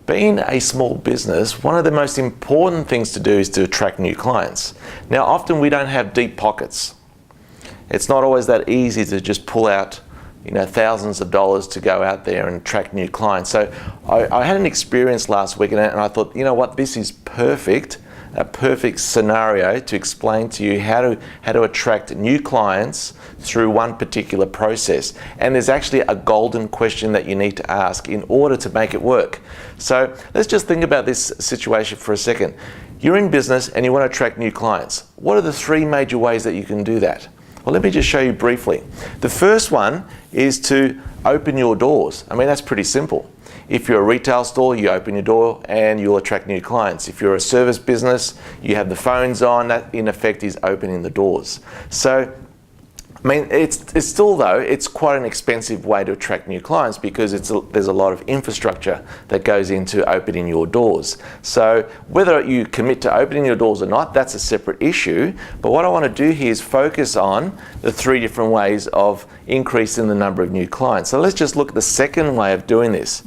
Being a small business, one of the most important things to do is to attract new clients. Now, often we don't have deep pockets. It's not always that easy to just pull out, thousands of dollars to go out there and attract new clients. So I had an experience last week and I thought, this is perfect, a perfect scenario to explain to you how to attract new clients through one particular process. And there's actually a golden question that you need to ask in order to make it work. So let's just think about this situation for a second. You're in business and you want to attract new clients. What are the three major ways that you can do that? Well, let me just show you briefly. The first one is to open your doors. That's pretty simple. If you're a retail store, you open your door and you'll attract new clients. If you're a service business, you have the phones on, that in effect is opening the doors. So, it's still though, it's quite an expensive way to attract new clients because there's a lot of infrastructure that goes into opening your doors. So whether you commit to opening your doors or not, that's a separate issue. But what I want to do here is focus on the three different ways of increasing the number of new clients. So let's just look at the second way of doing this.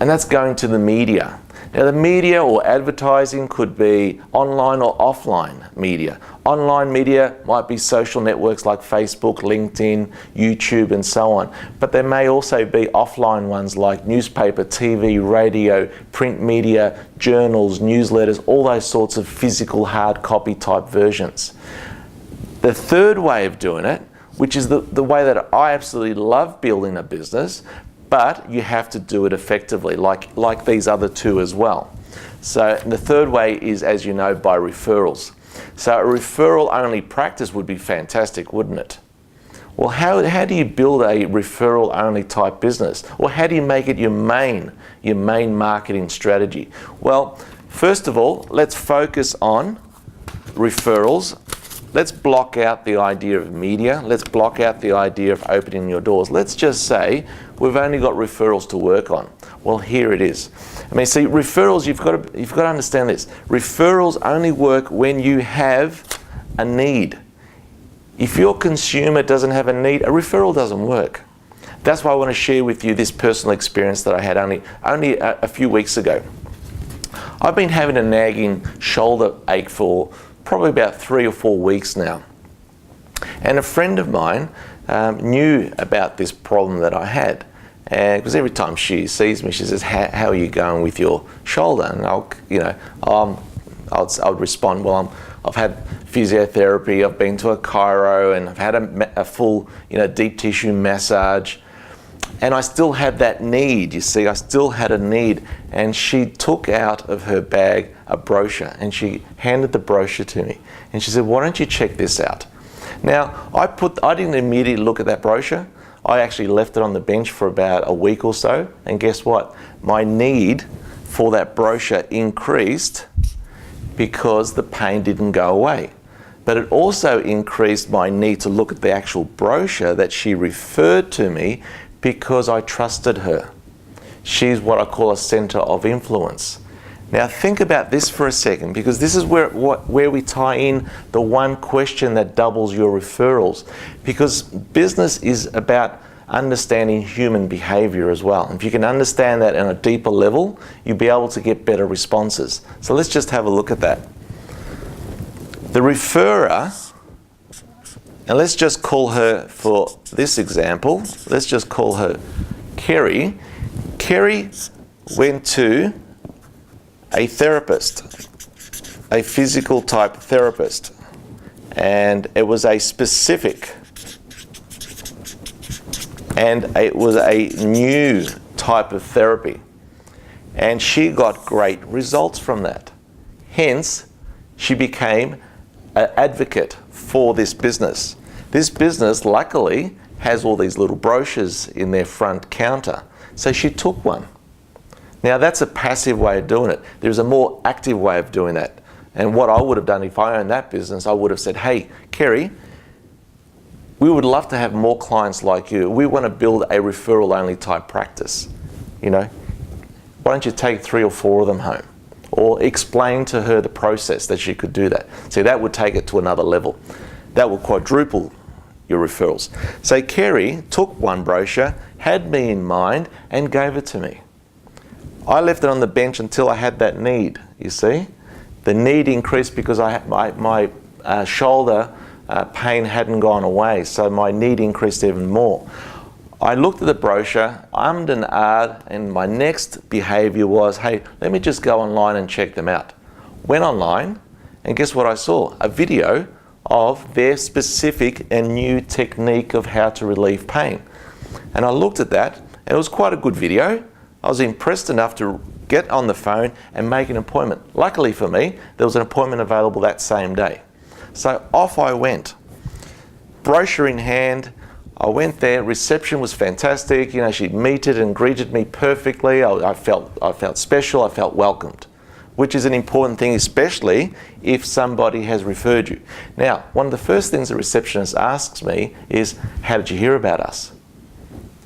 And that's going to the media. Now the media or advertising could be online or offline media. Online media might be social networks like Facebook, LinkedIn, YouTube and so on. But there may also be offline ones like newspaper, TV, radio, print media, journals, newsletters, all those sorts of physical hard copy type versions. The third way of doing it, which is the way that I absolutely love building a business, but you have to do it effectively, like these other two as well. So the third way is, as you know, by referrals. So a referral-only practice would be fantastic, wouldn't it? Well, how do you build a referral-only type business? Or how do you make it your main marketing strategy? Well, first of all, let's focus on referrals. Let's block out the idea of media. Let's block out the idea of opening your doors. Let's just say we've only got referrals to work on. Well, here it is. See, referrals, you've got to understand this. Referrals only work when you have a need. If your consumer doesn't have a need, a referral doesn't work. That's why I want to share with you this personal experience that I had only a few weeks ago. I've been having a nagging shoulder ache for probably about 3 or 4 weeks now. And a friend of mine knew about this problem that I had. Because every time she sees me, she says, how are you going with your shoulder? And I'll respond, well, I've had physiotherapy, I've been to a chiro, and I've had a full deep tissue massage. And I still had that need, you see, I still had a need. And she took out of her bag a brochure and she handed the brochure to me. And she said, why don't you check this out? Now, I didn't immediately look at that brochure. I actually left it on the bench for about a week or so. And guess what? My need for that brochure increased because the pain didn't go away. But it also increased my need to look at the actual brochure that she referred to me because I trusted her. She's what I call a center of influence. Now think about this for a second, because this is where we tie in the one question that doubles your referrals. Because business is about understanding human behavior as well. If you can understand that on a deeper level, you'll be able to get better responses. So let's just have a look at that. The referrer, and let's just call her, for this example, let's just call her Kerry. Kerry went to a therapist, a physical type therapist, and it was a specific, and it was a new type of therapy, and she got great results from that. Hence, she became an advocate for this business. This business, luckily, has all these little brochures in their front counter, so she took one. Now that's a passive way of doing it. There's a more active way of doing that. And what I would have done if I owned that business, I would have said, hey, Kerry, we would love to have more clients like you. We want to build a referral-only type practice. Why don't you take 3 or 4 of them home? Or explain to her the process that she could do that. See, that would take it to another level. That will quadruple your referrals. So Kerry took one brochure, had me in mind, and gave it to me. I left it on the bench until I had that need, you see. The need increased because I had my shoulder pain hadn't gone away, so my need increased even more. I looked at the brochure, ummed and ahed, and my next behaviour was, hey, let me just go online and check them out. Went online, and guess what I saw? A video of their specific and new technique of how to relieve pain. And I looked at that, and it was quite a good video. I was impressed enough to get on the phone and make an appointment. Luckily for me, there was an appointment available that same day. So off I went. Brochure in hand, I went there, reception was fantastic, you know, she meted and greeted me perfectly. I felt special, I felt welcomed, which is an important thing, especially if somebody has referred you. Now, one of the first things the receptionist asks me is, how did you hear about us?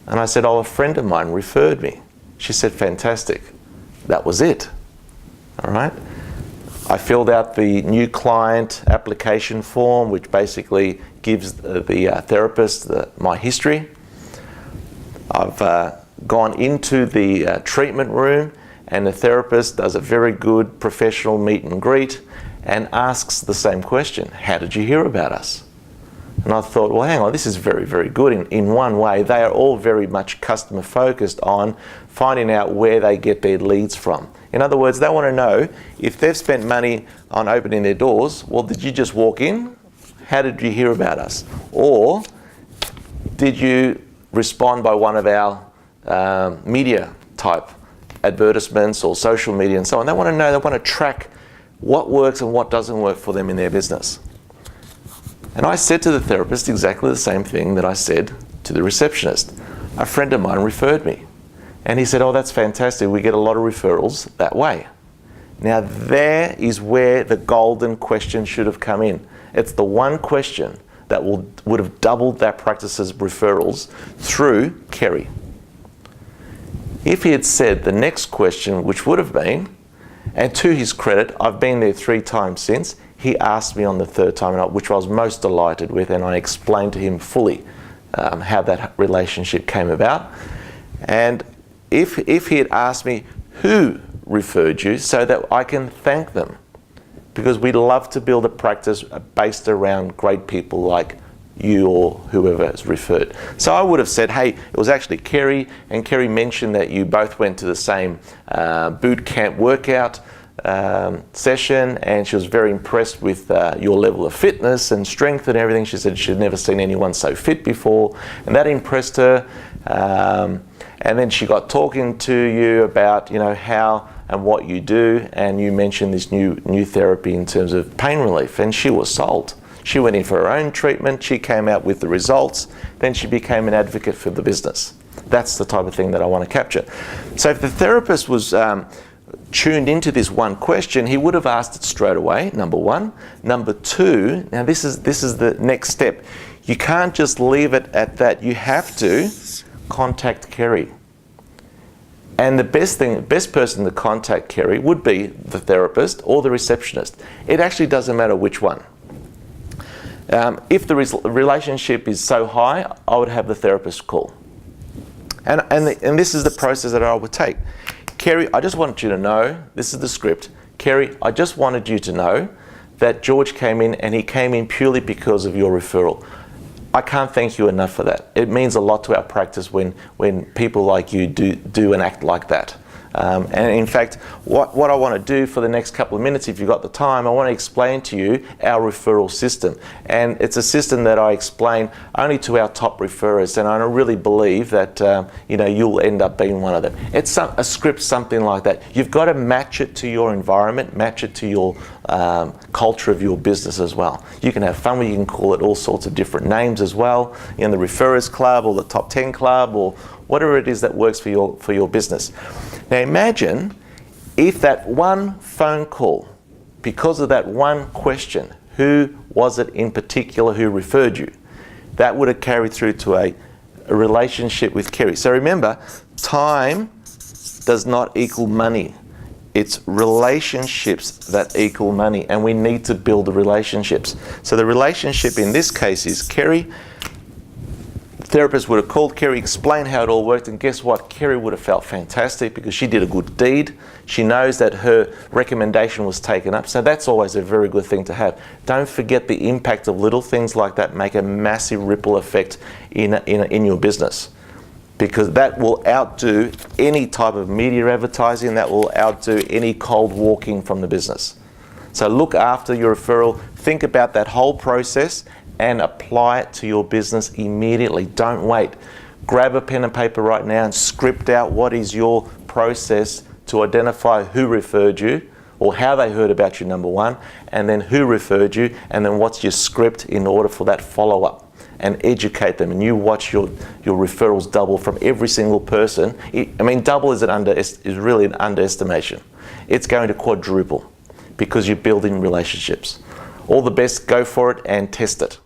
And I said, oh, a friend of mine referred me. She said, fantastic. That was it, all right? I filled out the new client application form, which basically gives the therapist my history. I've gone into the treatment room, and the therapist does a very good professional meet and greet and asks the same question, how did you hear about us? And I thought, well, hang on, this is very, very good. In one way, they are all very much customer focused on finding out where they get their leads from. In other words, they want to know if they've spent money on opening their doors, well, did you just walk in? How did you hear about us? Or did you respond by one of our media type advertisements or social media and so on? They want to know, they want to track what works and what doesn't work for them in their business. And I said to the therapist exactly the same thing that I said to the receptionist. A friend of mine referred me. And he said, oh, that's fantastic. We get a lot of referrals that way. Now there is where the golden question should have come in. It's the one question that would have doubled that practice's referrals through Kerry. If he had said the next question, which would have been, and to his credit, I've been there 3 times since, he asked me on the 3rd time, which I was most delighted with, and I explained to him fully how that relationship came about. And if he had asked me who referred you, so that I can thank them, because we love to build a practice based around great people like you or whoever has referred. So I would have said, hey, it was actually Kerry, and Kerry mentioned that you both went to the same boot camp workout session, and she was very impressed with your level of fitness and strength and everything. She said she'd never seen anyone so fit before, and that impressed her. And then she got talking to you about, you know, how and what you do, and you mentioned this new therapy in terms of pain relief, and she was sold. She went in for her own treatment, she came out with the results, then she became an advocate for the business. That's the type of thing that I want to capture. So if the therapist was tuned into this one question, he would have asked it straight away, number one. Number two, now this is the next step. You can't just leave it at that. You have to contact Kerry. And the best person to contact Kerry would be the therapist or the receptionist. It actually doesn't matter which one. If the relationship is so high, I would have the therapist call. And this is the process that I would take. Kerry, I just wanted you to know, this is the script. Kerry, I just wanted you to know that George came in, and he came in purely because of your referral. I can't thank you enough for that. It means a lot to our practice when people like you do and act like that. And in fact, what I want to do for the next couple of minutes, if you've got the time, I want to explain to you our referral system. And it's a system that I explain only to our top referrers, and I really believe that you know, you'll end up being one of them. It's a script, something like that. You've got to match it to your environment, match it to your culture of your business as well. You can have fun with it, you can call it all sorts of different names as well, in the Referrers Club or the Top 10 Club or whatever it is that works for your business. Now imagine if that one phone call, because of that one question, who was it in particular who referred you, that would have carried through to a relationship with Kerry. So remember, time does not equal money. It's relationships that equal money, and we need to build the relationships. So the relationship in this case is Kerry, therapist would have called Kerry, explained how it all worked, and guess what? Kerry would have felt fantastic because she did a good deed. She knows that her recommendation was taken up, so that's always a very good thing to have. Don't forget the impact of little things like that make a massive ripple effect in your business, because that will outdo any type of media advertising, that will outdo any cold walking from the business. So look after your referral, think about that whole process and apply it to your business immediately. Don't wait. Grab a pen and paper right now and script out what is your process to identify who referred you, or how they heard about you, number one, and then who referred you, and then what's your script in order for that follow-up, and educate them. And you watch your referrals double from every single person. I mean, double is really an underestimation. It's going to quadruple because you're building relationships. All the best, go for it and test it.